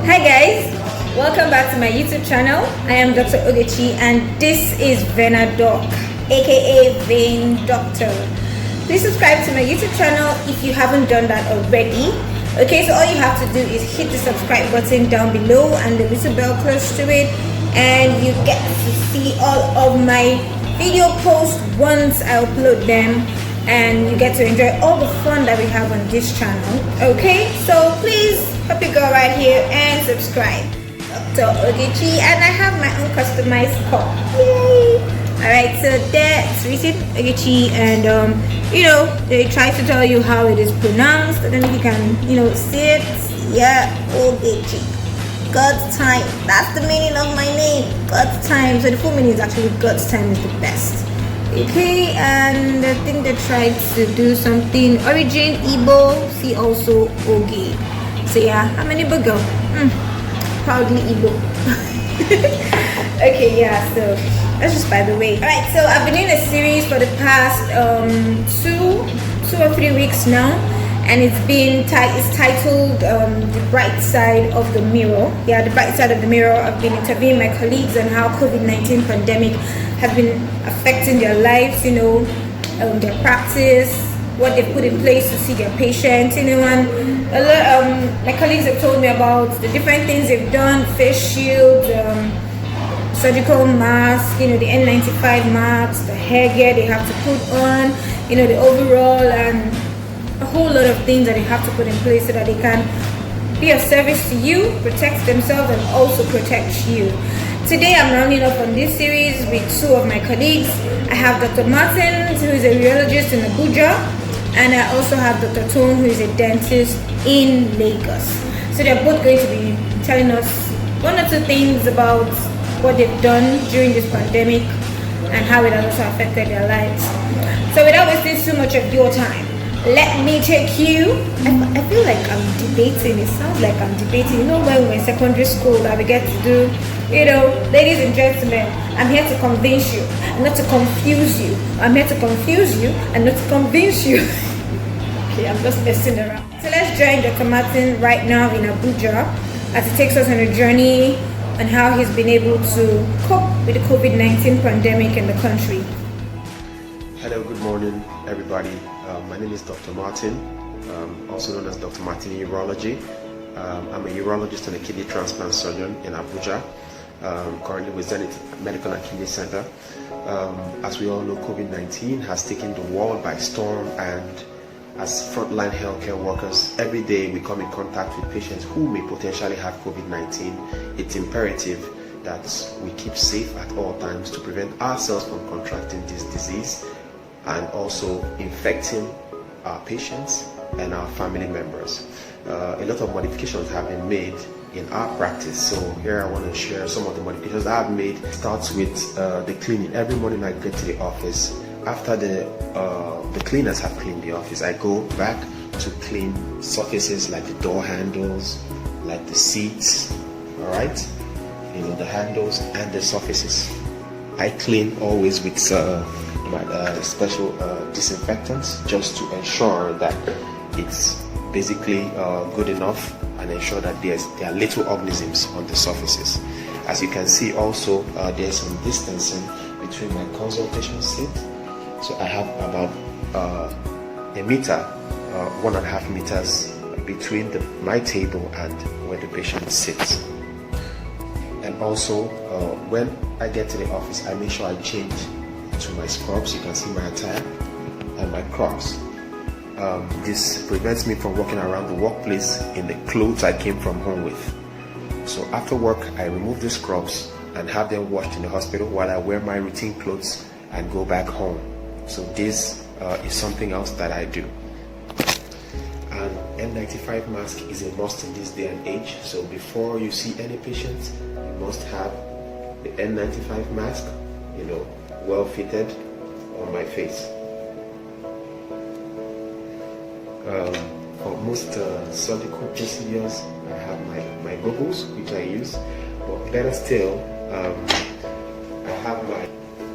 Hi guys, welcome back to my YouTube channel. I am Dr. Adetoun and this is Venadoc, aka Vein Doctor. Please subscribe to my YouTube channel if you haven't done that already. Okay, so all you have to do is hit the subscribe button down below and the little bell close to it, and you get to see all of my video posts once I upload them, and you get to enjoy all the fun that we have on this channel. Okay, so please hope you go right here and subscribe. Dr. Adetoun, and I have my own customized cup. Yay! Alright, so that's written Adetoun, and they try to tell you how it is pronounced. I don't know if you can see it. Yeah, Adetoun. God's time. That's the meaning of my name. God's time. So the full meaning is actually God's time is the best. Okay, and I think they tried to do something. Origin Igbo, see also Ogi. So yeah, I'm an Igbo girl. Proudly Igbo. Okay, yeah, so that's just by the way. Alright, so I've been in a series for the past 2 or 3 weeks now, and it's titled The Bright Side of the Mirror. Yeah, The Bright Side of the Mirror. I've been interviewing my colleagues on how COVID-19 pandemic has been affecting their lives, their practice, what they put in place to see their patients, and a lot, my colleagues have told me about the different things they've done: face shields, surgical mask, the N95 mask, the hair gear they have to put on, the overall, and a whole lot of things that they have to put in place so that they can be of service to you, protect themselves, and also protect you. Today I'm rounding up on this series with two of my colleagues. I have Dr. Martin, who is a urologist in Abuja, and I also have Dr. Adetoun, who is a dentist in Lagos. So they're both going to be telling us one or two things about what they've done during this pandemic and how it has also affected their lives. So without wasting so much of your time, let me take you. I feel like I'm debating. It sounds like I'm debating. When we were in secondary school that we get to do, ladies and gentlemen, I'm here to convince you, not to confuse you. I'm here to confuse you and not to convince you. Okay, I'm just messing around. So let's join Dr. Martin right now in Abuja as he takes us on a journey on how he's been able to cope with the COVID-19 pandemic in the country. Hello, good morning, everybody. My name is Dr. Martin, also known as Dr. Martin Urology. I'm a urologist and a kidney transplant surgeon in Abuja, currently with Zenith Medical and Kidney Center. As we all know, COVID-19 has taken the world by storm, and as frontline healthcare workers, every day we come in contact with patients who may potentially have COVID-19. It's imperative that we keep safe at all times to prevent ourselves from contracting this disease and also infecting our patients and our family members. A lot of modifications have been made in our practice, so here I want to share some of the modifications I've made. It starts with the cleaning. Every morning I get to the office. After the cleaners have cleaned the office, I go back to clean surfaces like the door handles, like the seats, all right, the handles and the surfaces. I clean always with my special disinfectants, just to ensure that it's basically good enough and ensure that there are little organisms on the surfaces. As you can see also, there's some distancing between my consultation seat. So I have about a meter, 1.5 meters between my table and where the patient sits. And also, when I get to the office, I make sure I change to my scrubs. You can see my attire and my Crocs. This prevents me from walking around the workplace in the clothes I came from home with. So after work, I remove the scrubs and have them washed in the hospital while I wear my routine clothes and go back home. So this is something else that I do. An N95 mask is a must in this day and age. So before you see any patient, you must have the N95 mask, well fitted on my face. For most surgical procedures, I have my goggles, which I use, but better still, I have my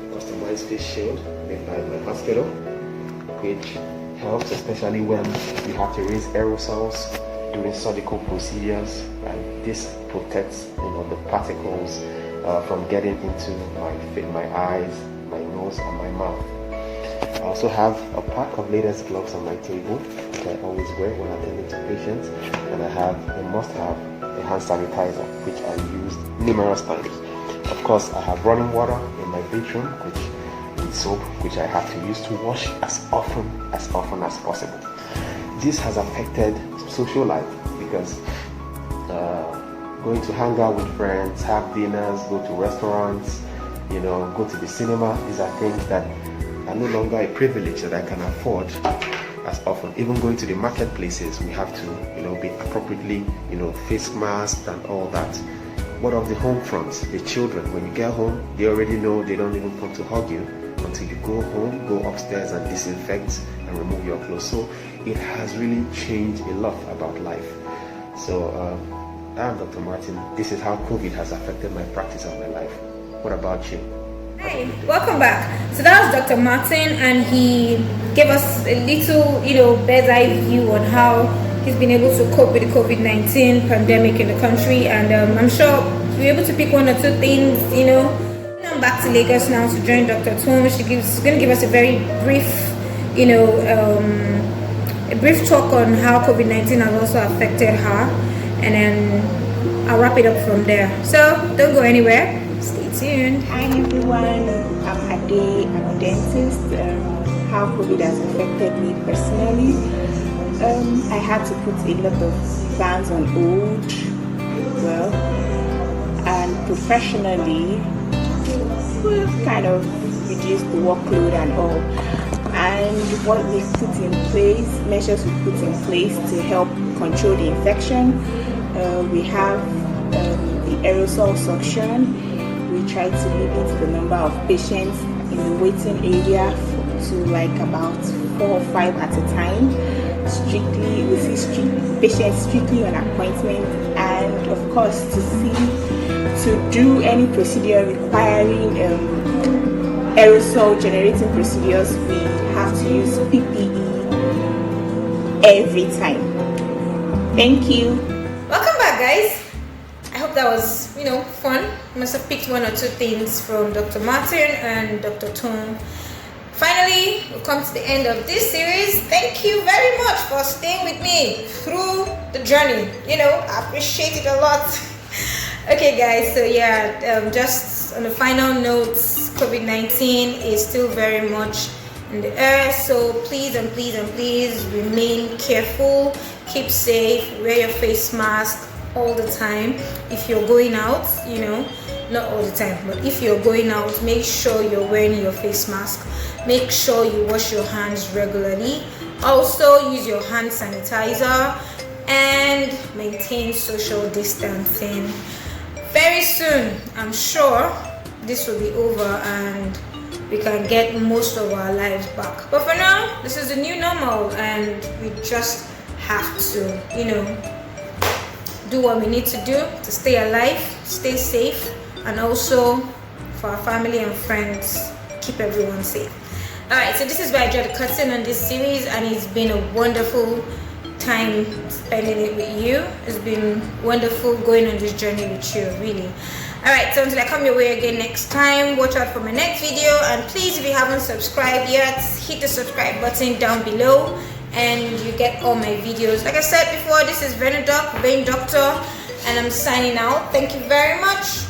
customized face shield made by my hospital, which helps especially when you have to raise aerosols during surgical procedures, like this protects the particles from getting into my eyes, my nose, and my mouth. I also have a pack of latest gloves on my table that I always wear when attending to patients, and I must have a hand sanitizer, which I used numerous times. Of course, I have running water in my bedroom, with soap, which I have to use to wash as often as possible. This has affected social life because going to hang out with friends, have dinners, go to restaurants, go to the cinema, these are things that are no longer a privilege that I can afford as often. Even going to the marketplaces, we have to be appropriately face masked and all that. What of the home front? The children, when you get home, they already know they don't even come to hug you until you go home, go upstairs and disinfect and remove your clothes. So it has really changed a lot about life. So I'm Dr. Martin. This is how COVID has affected my practice of my life. What about you? Hi, welcome back. So that was Dr. Martin, and he gave us a little, bird's eye view on how he's been able to cope with the COVID-19 pandemic in the country. And I'm sure we're able to pick one or two things, I'm back to Lagos now to join Dr. Adetoun. She's going to give us a very brief, a brief talk on how COVID-19 has also affected her, and then I'll wrap it up from there. So don't go anywhere. Stay tuned. Hi everyone, I'm Ade. I'm a dentist. How COVID has affected me personally. I had to put a lot of plans on hold. Well, and professionally, we've kind of reduced the workload and all. And what we put in place, measures we put in place to help control the infection. We have the aerosol suction. We try to limit the number of patients in the waiting area to like about 4 or 5 at a time. We see patients strictly on appointment, and of course to do any procedure requiring aerosol generating procedures, we have to use PPE every time. Thank you. Welcome back, guys. I hope that was, fun. Must have picked one or two things from Dr. Martin and Dr. Adetoun. Finally, we've come to the end of this series. Thank you very much for staying with me through the journey. I appreciate it a lot. Okay, guys, so just on the final notes, COVID-19 is still very much in the air, so please and please and please remain careful, keep safe, wear your face mask all the time. If you're going out, not all the time, but if you're going out, make sure you're wearing your face mask. Make sure you wash your hands regularly. Also use your hand sanitizer and maintain social distancing. Very soon, I'm sure this will be over and we can get most of our lives back. But for now, this is the new normal, and we just have to, do what we need to do to stay alive, stay safe, and also for our family and friends, keep everyone safe. Alright, so this is where I draw the curtain on this series, and it's been a wonderful time spending it with you. It's been wonderful going on this journey with you, really. Alright, so until I come your way again next time, watch out for my next video, and please, if you haven't subscribed yet, hit the subscribe button down below and you get all my videos. Like I said before, this is Vein Doctor, and I'm signing out. Thank you very much.